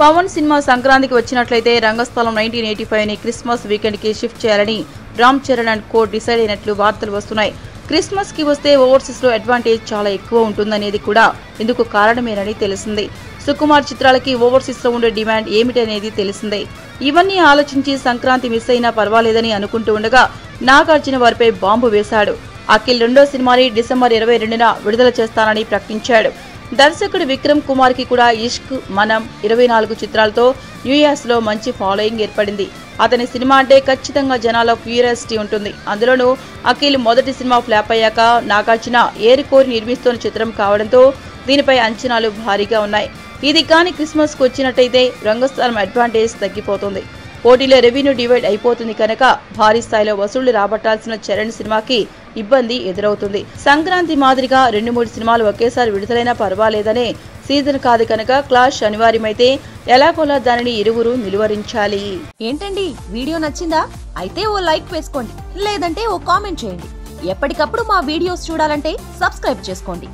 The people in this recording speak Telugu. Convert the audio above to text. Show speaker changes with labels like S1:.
S1: పవన్ సినిమా సంక్రాంతికి వచ్చినట్లయితే రంగస్థలం 1985 ని క్రిస్మస్ వీకెండ్ కి షిఫ్ట్ చేయాలని Ram Charan and co decide అయినట్లు వార్తలు వస్తున్నాయి. క్రిస్మస్ కి వస్తే ఓవర్సీస్ లో అడ్వాంటేజ్ చాలా ఎక్కువ ఉంటుందనేది కూడా ఇందుకు కారణమేనని తెలిసింది. సుకుమార్ చిత్రాలకి ఓవర్సీస్ లో ఉండే డిమాండ్ ఏమిటనేది తెలిసిందే. ఇవన్నీ ఆలోచించి సంక్రాంతి మిస్ అయినా పర్వాలేదని అనుకుంటూ ఉండగా నాగార్జున వారిపై బాంబు వేశాడు. అఖిల్ రెండో సినిమాని డిసెంబర్ 22న విడుదల చేస్తానని ప్రకటించాడు. దర్శకుడు విక్రమ్ కుమార్ కి కూడా ఇష్క్, మనం 24 చిత్రాలతో న్యూయార్స్ లో మంచి ఫాలోయింగ్ ఏర్పడింది. అతని సినిమా అంటే ఖచ్చితంగా జనాల్లో క్యూరియాసిటీ ఉంటుంది. అందులోనూ అఖిల్ మొదటి సినిమా ఫ్లాప్ అయ్యాక నాగార్జున ఏరికోరి నిర్మిస్తున్న చిత్రం కావడంతో దీనిపై అంచనాలు భారీగా ఉన్నాయి. ఇది కానీ క్రిస్మస్ కు వచ్చినట్టయితే రంగస్థలం అడ్వాంటేజ్ తగ్గిపోతుంది. పోటీలో రెవెన్యూ డివైడ్ అయిపోతుంది కనుక భారీ స్థాయిలో వసూళ్లు రాబట్టాల్సిన చరణ్ సినిమాకి ఇబ్బంది ఎదురవుతుంది. సంక్రాంతి మాదిరిగా 2-3 సినిమాలు ఒకేసారి విడుదలైనా పర్వాలేదనే సీజన్ కాదు కనుక క్లాష్ అనివార్యమైతే ఎలాగోలా దానిని ఇరువురు నిలువరించాలి.
S2: ఏంటండి, వీడియో నచ్చిందా? అయితే ఓ లైక్ వేసుకోండి, లేదంటే ఓ కామెంట్ చేయండి. ఎప్పటికప్పుడు మా వీడియోస్ చూడాలంటే సబ్స్క్రైబ్ చేసుకోండి.